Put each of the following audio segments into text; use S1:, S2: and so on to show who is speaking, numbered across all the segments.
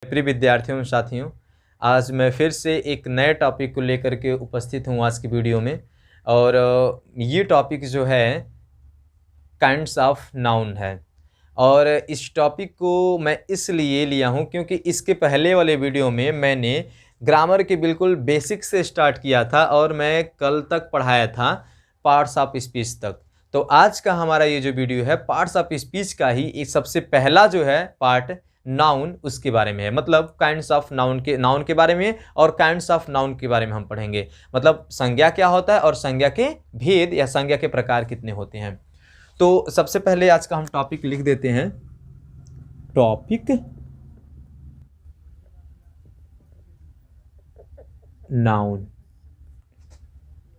S1: प्रिय विद्यार्थियों एवं साथियों, आज मैं फिर से एक नए टॉपिक को लेकर के उपस्थित हूँ आज की वीडियो में। और ये टॉपिक जो है काइंड्स ऑफ नाउन है। और इस टॉपिक को मैं इसलिए लिया हूँ क्योंकि इसके पहले वाले वीडियो में मैंने ग्रामर के बिल्कुल बेसिक से स्टार्ट किया था और मैं कल तक पढ़ाया था पार्ट्स ऑफ स्पीच तक। तो आज का हमारा ये जो वीडियो है पार्ट्स ऑफ स्पीच का ही एक सबसे पहला जो है पार्ट नाउन उसके बारे में है। मतलब काइंड्स ऑफ नाउन के बारे में और काइंड्स ऑफ नाउन के बारे में हम पढ़ेंगे। मतलब संज्ञा क्या होता है और संज्ञा के भेद या संज्ञा के प्रकार कितने होते हैं। तो सबसे पहले आज का हम टॉपिक लिख देते हैं, टॉपिक नाउन।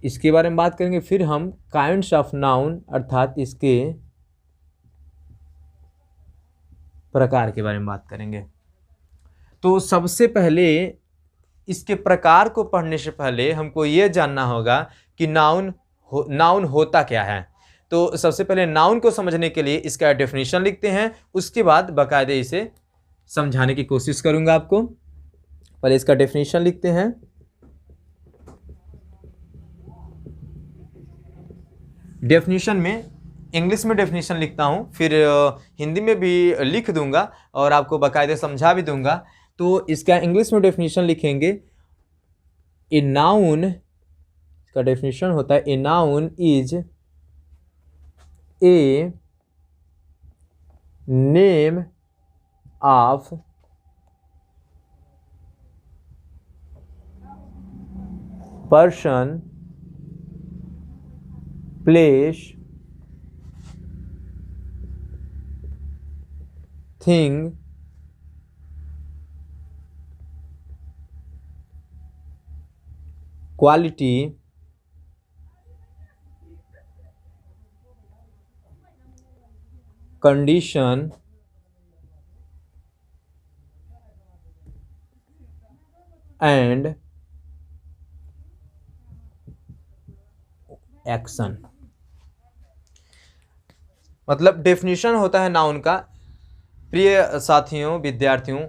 S1: इसके बारे में बात करेंगे, फिर हम काइंड्स ऑफ नाउन अर्थात इसके प्रकार के बारे में बात करेंगे। तो सबसे पहले इसके प्रकार को पढ़ने से पहले हमको ये जानना होगा कि नाउन होता क्या है। तो सबसे पहले नाउन को समझने के लिए इसका डेफिनेशन लिखते हैं, उसके बाद बाकायदे इसे समझाने की कोशिश करूंगा आपको। पहले इसका डेफिनेशन लिखते हैं। डेफिनेशन में इंग्लिश में डेफिनेशन लिखता हूँ, फिर हिंदी में भी लिख दूंगा और आपको बाकायदे समझा भी दूंगा। तो इसका इंग्लिश में डेफिनेशन लिखेंगे, ए नाउन, इसका डेफिनेशन होता है a noun is a name of person, place, thing, quality, condition, and action. मतलब डेफिनेशन होता है नाउन का। प्रिय साथियों, विद्यार्थियों,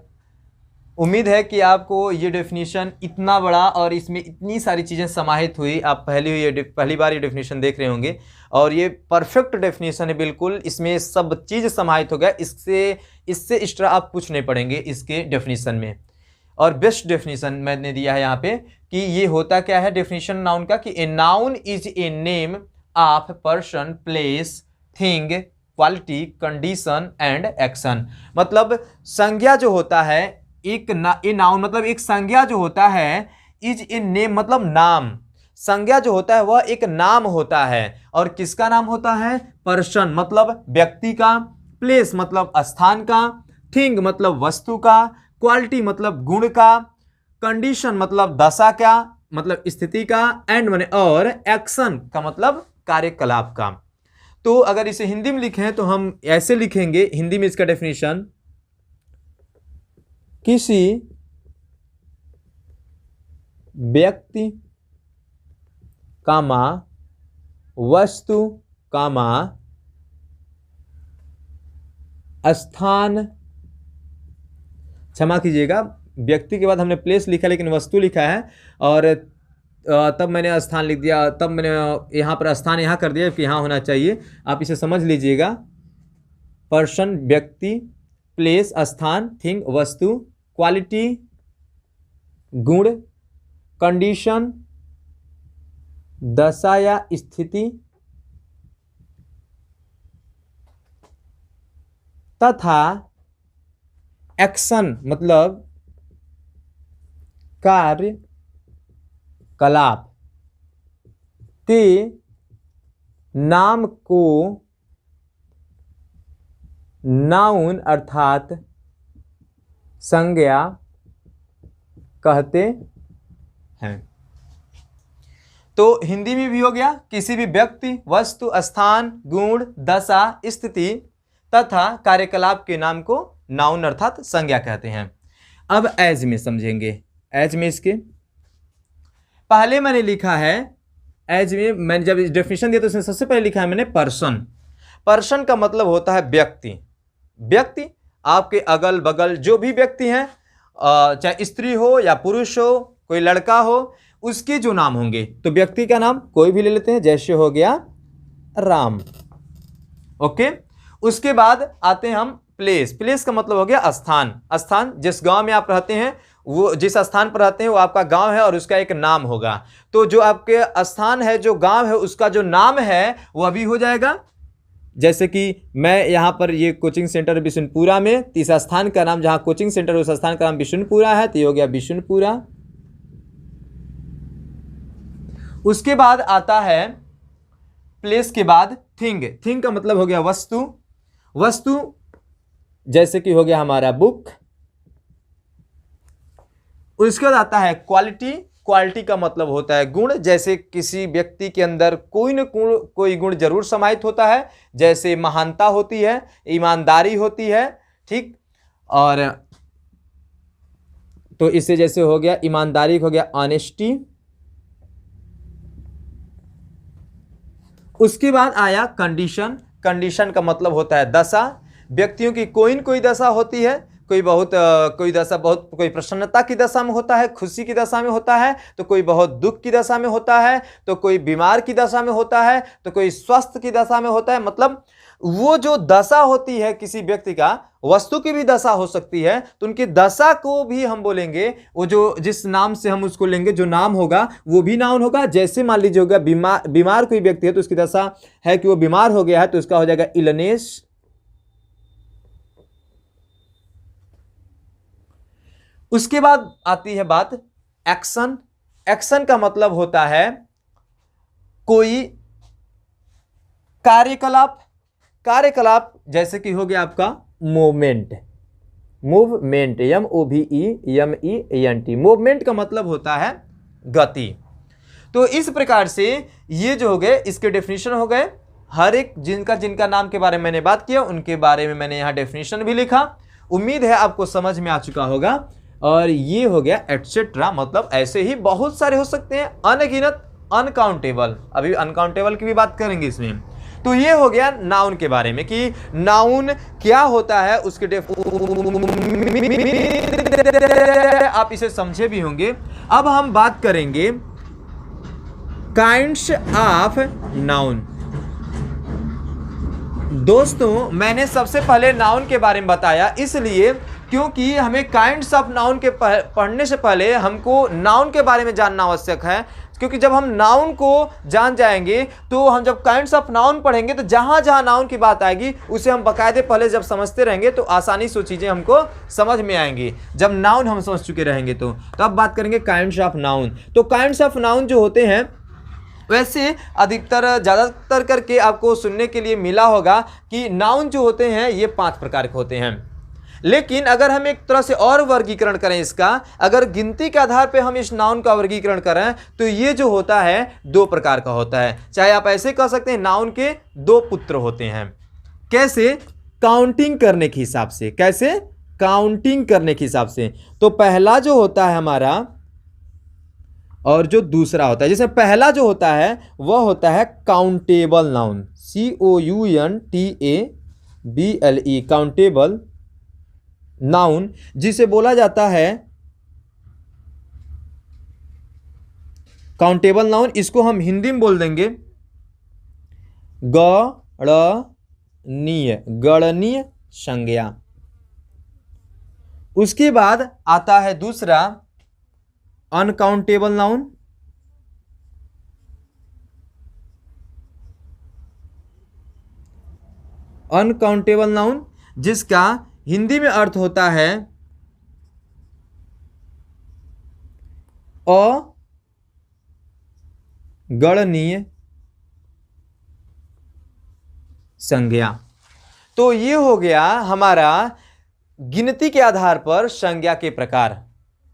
S1: उम्मीद है कि आपको ये डेफिनेशन इतना बड़ा और इसमें इतनी सारी चीज़ें समाहित हुई, आप पहली बार ये डेफिनेशन देख रहे होंगे और ये परफेक्ट डेफिनेशन है बिल्कुल। इसमें सब चीज़ समाहित हो गया, इससे एक्स्ट्रा आप कुछ नहीं पढ़ेंगे इसके डेफिनेशन में। और बेस्ट डेफिनेशन मैंने दिया है यहाँ पे कि ये होता क्या है डेफिनेशन नाउन का, कि a noun is a name of person, place, thing, quality, condition and action. मतलब संज्ञा जो होता है ए नाउन मतलब एक संज्ञा जो होता है, इज ए नेम मतलब नाम। संज्ञा जो होता है वह एक नाम होता है। और किसका नाम होता है? पर्सन मतलब व्यक्ति का, प्लेस मतलब स्थान का, थिंग मतलब वस्तु का, क्वालिटी मतलब गुण का, कंडीशन मतलब दशा का मतलब स्थिति का, एंड माने और एक्शन का मतलब कार्यकलाप का। तो अगर इसे हिंदी में लिखें तो हम ऐसे लिखेंगे, हिंदी में इसका डेफिनेशन, किसी व्यक्ति कामा वस्तु कामा स्थान, क्षमा कीजिएगा व्यक्ति के बाद हमने प्लेस लिखा लेकिन वस्तु लिखा है, और तब मैंने स्थान लिख दिया, तब मैंने यहाँ पर स्थान यहाँ कर दिया कि यहाँ होना चाहिए। आप इसे समझ लीजिएगा, पर्सन व्यक्ति, प्लेस स्थान, थिंग वस्तु, क्वालिटी गुण, कंडीशन दशा या स्थिति, तथा एक्शन मतलब कार्य कलाप के नाम को नाउन अर्थात संज्ञा कहते हैं। तो हिंदी में भी हो गया, किसी भी व्यक्ति, वस्तु, स्थान, गुण, दशा, स्थिति तथा कार्यकलाप के नाम को नाउन अर्थात संज्ञा कहते हैं। अब एज में समझेंगे। एज में इसके पहले मैंने लिखा है, एज में मैंने जब डेफिनेशन दिया तो उसमें सबसे पहले लिखा है मैंने पर्सन। पर्सन का मतलब होता है व्यक्ति। व्यक्ति आपके अगल बगल जो भी व्यक्ति हैं चाहे स्त्री हो या पुरुष हो, कोई लड़का हो, उसके जो नाम होंगे, तो व्यक्ति का नाम कोई भी ले लेते हैं, जैसे हो गया राम। ओके, उसके बाद आते हैं हम प्लेस। प्लेस का मतलब हो गया स्थान। स्थान, जिस गांव में आप रहते हैं, वो जिस स्थान पर रहते हैं वो आपका गांव है और उसका एक नाम होगा। तो जो आपके स्थान है, जो गांव है, उसका जो नाम है वो अभी हो जाएगा। जैसे कि मैं यहाँ पर ये कोचिंग सेंटर बिशुनपुरा में, तो इस स्थान का नाम, जहाँ कोचिंग सेंटर उस स्थान का नाम बिशुनपुरा है, तो ये हो गया बिशुनपुरा। उसके बाद आता है प्लेस के बाद थिंग। थिंग का मतलब हो गया वस्तु। वस्तु जैसे कि हो गया हमारा बुक। उसके बाद आता है क्वालिटी। क्वालिटी का मतलब होता है गुण। जैसे किसी व्यक्ति के अंदर कोई न कोई गुण जरूर समाहित होता है, जैसे महानता होती है, ईमानदारी होती है, ठीक। और तो इससे जैसे हो गया ईमानदारी, हो गया ऑनेस्टी। उसके बाद आया कंडीशन। कंडीशन का मतलब होता है दशा। व्यक्तियों की कोई न कोई दशा होती है, कोई दशा बहुत, कोई प्रसन्नता की दशा में होता है, खुशी की दशा में होता है, तो कोई बहुत दुख की दशा में होता है, तो कोई बीमार की दशा में होता है, तो कोई स्वस्थ की दशा में होता है। मतलब वो जो दशा होती है किसी व्यक्ति का, वस्तु की भी दशा हो सकती है, तो उनकी दशा को भी हम बोलेंगे, वो जो जिस नाम से हम उसको लेंगे, जो नाम होगा वो भी नाउन होगा। जैसे मान लीजिए होगा बीमार कोई व्यक्ति है, तो उसकी दशा है कि वो बीमार हो गया है, तो उसका हो जाएगा इलनेस। उसके बाद आती है बात एक्शन। एक्शन का मतलब होता है कोई कार्यकलाप। कार्यकलाप जैसे कि हो गया आपका मूवमेंट। Movement, MOVEMENT। मूवमेंट का मतलब होता है गति। तो इस प्रकार से ये जो हो गए, इसके डेफिनेशन हो गए। हर एक जिनका नाम के बारे में मैंने बात किया, उनके बारे में मैंने यहाँ डेफिनेशन भी लिखा। उम्मीद है आपको समझ में आ चुका होगा। और ये हो गया एटसेट्रा, मतलब ऐसे ही बहुत सारे हो सकते हैं, अनगिनत, अनकाउंटेबल। अभी अनकाउंटेबल की भी बात करेंगे इसमें। तो ये हो गया नाउन के बारे में कि नाउन क्या होता है, उसके आप इसे समझे भी होंगे। अब हम बात करेंगे काइंड्स ऑफ नाउन। दोस्तों, मैंने सबसे पहले नाउन के बारे में बताया इसलिए क्योंकि हमें काइंड्स ऑफ नाउन के पढ़ने से पहले हमको नाउन के बारे में जानना आवश्यक है। क्योंकि जब हम नाउन को जान जाएंगे, तो हम जब काइंड्स ऑफ नाउन पढ़ेंगे, तो जहां जहां नाउन की बात आएगी उसे हम बाकायदे पहले जब समझते रहेंगे, तो आसानी से वो चीज़ें हमको समझ में आएंगी। जब नाउन हम समझ चुके रहेंगे तो अब बात करेंगे काइंड्स ऑफ नाउन। तो काइंड्स ऑफ नाउन जो होते हैं, वैसे अधिकतर ज़्यादातर करके आपको सुनने के लिए मिला होगा कि नाउन जो होते हैं ये 5 प्रकार के होते हैं। लेकिन अगर हम एक तरह से और वर्गीकरण करें इसका, अगर गिनती के आधार पे हम इस नाउन का वर्गीकरण करें, तो ये जो होता है 2 प्रकार का होता है। चाहे आप ऐसे कह सकते हैं नाउन के 2 पुत्र होते हैं। कैसे? काउंटिंग करने के हिसाब से। कैसे? काउंटिंग करने के हिसाब से। तो पहला जो होता है हमारा और जो दूसरा होता है, जैसे पहला जो होता है वह होता है countable noun, COUNTABLE, countable noun, जिसे बोला जाता है काउंटेबल नाउन। इसको हम हिंदी में बोल देंगे गणनीय, गणनीय संज्ञा। उसके बाद आता है दूसरा अनकाउंटेबल नाउन। अनकाउंटेबल नाउन जिसका हिंदी में अर्थ होता है अगणनीय संज्ञा। तो ये हो गया हमारा गिनती के आधार पर संज्ञा के प्रकार।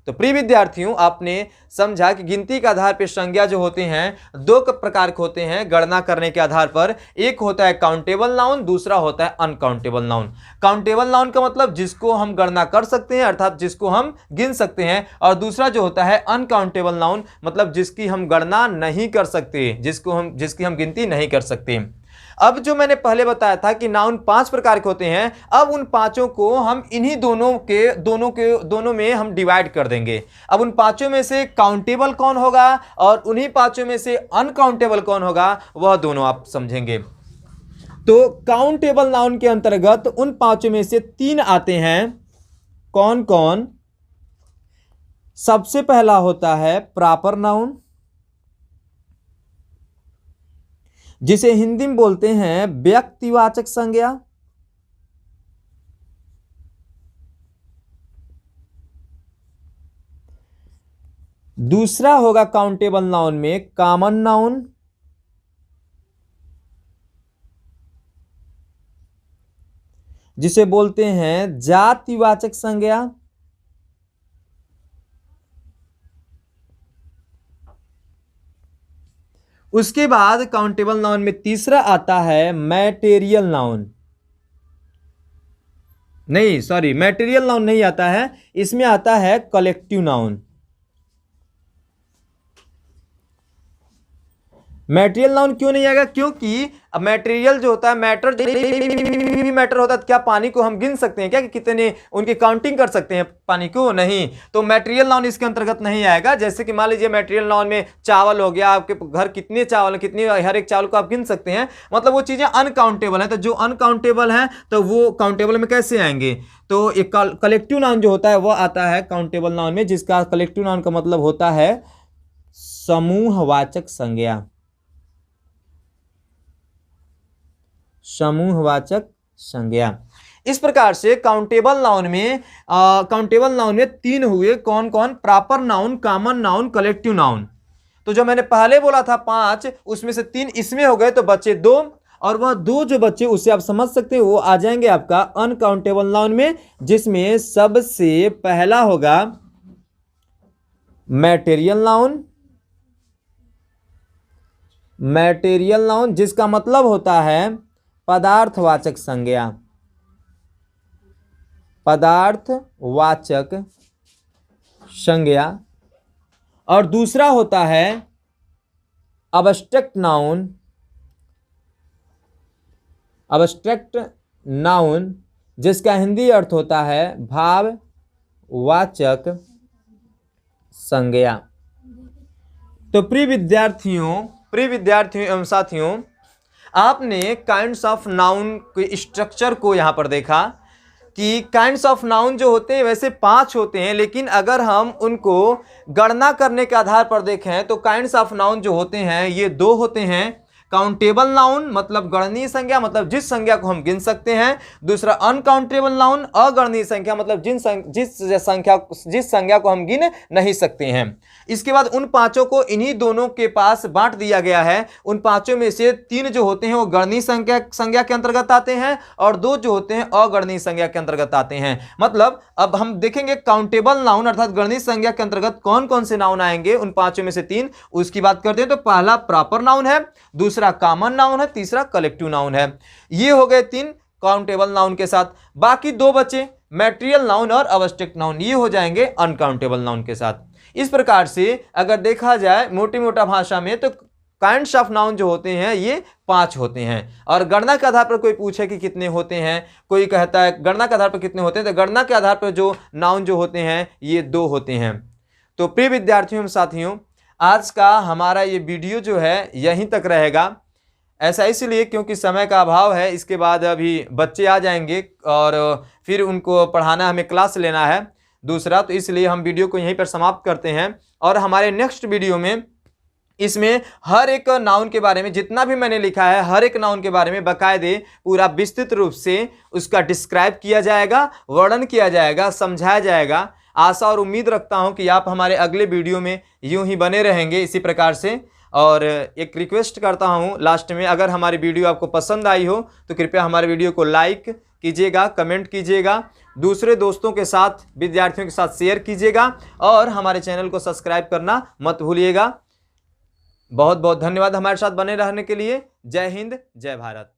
S1: तो प्रिय विद्यार्थियों, आपने समझा कि गिनती के आधार पर संज्ञा जो होते हैं 2 प्रकार के होते हैं गणना करने के आधार पर। एक होता है काउंटेबल नाउन, दूसरा होता है अनकाउंटेबल नाउन। काउंटेबल नाउन का मतलब जिसको हम गणना कर सकते हैं, अर्थात जिसको हम गिन सकते हैं, और दूसरा जो होता है अनकाउंटेबल नाउन, मतलब जिसकी हम गणना नहीं कर सकते, जिसकी हम गिनती नहीं कर सकते। अब जो मैंने पहले बताया था कि नाउन 5 प्रकार के होते हैं, अब उन पांचों को हम इन्हीं दोनों में हम डिवाइड कर देंगे। अब उन पांचों में से काउंटेबल कौन होगा और उन्हीं पांचों में से अनकाउंटेबल कौन होगा, वह दोनों आप समझेंगे। तो काउंटेबल नाउन के अंतर्गत उन पांचों में से 3 आते हैं। कौन कौन? सबसे पहला होता है प्रॉपर नाउन, जिसे हिंदी में बोलते हैं व्यक्तिवाचक संज्ञा। दूसरा होगा काउंटेबल नाउन में कॉमन नाउन, जिसे बोलते हैं जातिवाचक संज्ञा। उसके बाद काउंटेबल नाउन में तीसरा आता है मैटेरियल नाउन। नहीं, सॉरी, मैटेरियल नाउन नहीं आता है, इसमें आता है कलेक्टिव नाउन। मैटेरियल नाउन क्यों नहीं आएगा? क्योंकि अब मैटेरियल जो होता है, मैटर होता है, क्या पानी को हम गिन सकते हैं क्या कि कितने उनकी काउंटिंग कर सकते हैं पानी को? नहीं। तो मैटेरियल नाउन इसके अंतर्गत नहीं आएगा। जैसे कि मान लीजिए मैटेरियल नाउन में चावल हो गया, आपके घर कितने चावल, कितनी, हर एक चावल को आप गिन सकते हैं, मतलब वो चीजें अनकाउंटेबल है। तो जो अनकाउंटेबल है तो वो काउंटेबल में कैसे आएंगे? तो एक कलेक्टिव नाउन जो होता है वो आता है काउंटेबल नाउन में, जिसका कलेक्टिव नाउन का मतलब होता है समूहवाचक संज्ञा। समूहवाचक संज्ञा। इस प्रकार से काउंटेबल नाउन में 3 हुए। कौन कौन? Proper noun, common noun, collective noun. तो जो मैंने पहले बोला था 5, उसमें से 3 इसमें हो गए, तो बचे 2, और वह 2 जो बचे उससे आप समझ सकते हैं वो आ जाएंगे आपका अनकाउंटेबल नाउन में, जिसमें सबसे पहला होगा मैटेरियल नाउन। मैटेरियल नाउन जिसका मतलब होता है पदार्थवाचक संज्ञा। पदार्थवाचक संज्ञा। और दूसरा होता है अब्स्ट्रैक्ट नाउन। अब्स्ट्रैक्ट नाउन जिसका हिंदी अर्थ होता है भाववाचक संज्ञा। तो प्रिय विद्यार्थियों एवं साथियों, आपने काइंड्स ऑफ नाउन के स्ट्रक्चर को यहां पर देखा कि काइंड्स ऑफ नाउन जो होते हैं वैसे 5 होते हैं, लेकिन अगर हम उनको गणना करने के आधार पर देखें तो काइंड्स ऑफ नाउन जो होते हैं ये 2 होते हैं। काउंटेबल नाउन मतलब गणनीय संख्या, मतलब जिस संख्या को हम गिन सकते हैं। दूसरा अनकाउंटेबल नाउन अगणनीय संख्या, मतलब जिस संख्या को हम गिन नहीं सकते हैं। इसके बाद उन पांचों को इन्हीं दोनों के पास बांट दिया गया है। उन पांचों में से 3 जो होते हैं वो गणनीय संज्ञा के अंतर्गत आते हैं और 2 जो होते हैं अगणनीय संज्ञा के अंतर्गत आते हैं। मतलब अब हम देखेंगे काउंटेबल नाउन अर्थात गणनीय संज्ञा के अंतर्गत कौन कौन से नाउन आएंगे। उन पांचों में से 3 उसकी बात करते हैं। तो पहला प्रॉपर नाउन है, दूसरा कॉमन नाउन है, तीसरा कलेक्टिव नाउन है। ये हो गए 3 काउंटेबल नाउन के साथ। बाकी 2 बचे मैटेरियल नाउन और अब्स्ट्रैक्ट नाउन, ये हो जाएंगे अनकाउंटेबल नाउन के साथ। इस प्रकार से अगर देखा जाए मोटा भाषा में तो काइंड्स ऑफ नाउन जो होते हैं ये 5 होते हैं। और गणना के आधार पर कोई पूछे कि कितने होते हैं, कोई कहता है गणना के आधार पर कितने होते हैं, तो गणना के आधार पर जो नाउन जो होते हैं ये 2 होते हैं। तो प्रिय विद्यार्थियों एवं साथियों, आज का हमारा ये वीडियो जो है यहीं तक रहेगा। ऐसा इसलिए क्योंकि समय का अभाव है। इसके बाद अभी बच्चे आ जाएंगे और फिर उनको पढ़ाना, हमें क्लास लेना है दूसरा, तो इसलिए हम वीडियो को यहीं पर समाप्त करते हैं। और हमारे नेक्स्ट वीडियो में इसमें हर एक नाउन के बारे में, जितना भी मैंने लिखा है हर एक नाउन के बारे में बाकायदे पूरा विस्तृत रूप से उसका डिस्क्राइब किया जाएगा, वर्णन किया जाएगा, समझाया जाएगा। आशा और उम्मीद रखता हूं कि आप हमारे अगले वीडियो में यूं ही बने रहेंगे इसी प्रकार से। और एक रिक्वेस्ट करता हूं लास्ट में, अगर हमारी वीडियो आपको पसंद आई हो तो कृपया हमारे वीडियो को लाइक कीजिएगा, कमेंट कीजिएगा, दूसरे दोस्तों के साथ, विद्यार्थियों के साथ शेयर कीजिएगा और हमारे चैनल को सब्सक्राइब करना मत भूलिएगा। बहुत बहुत धन्यवाद हमारे साथ बने रहने के लिए। जय हिंद, जय भारत।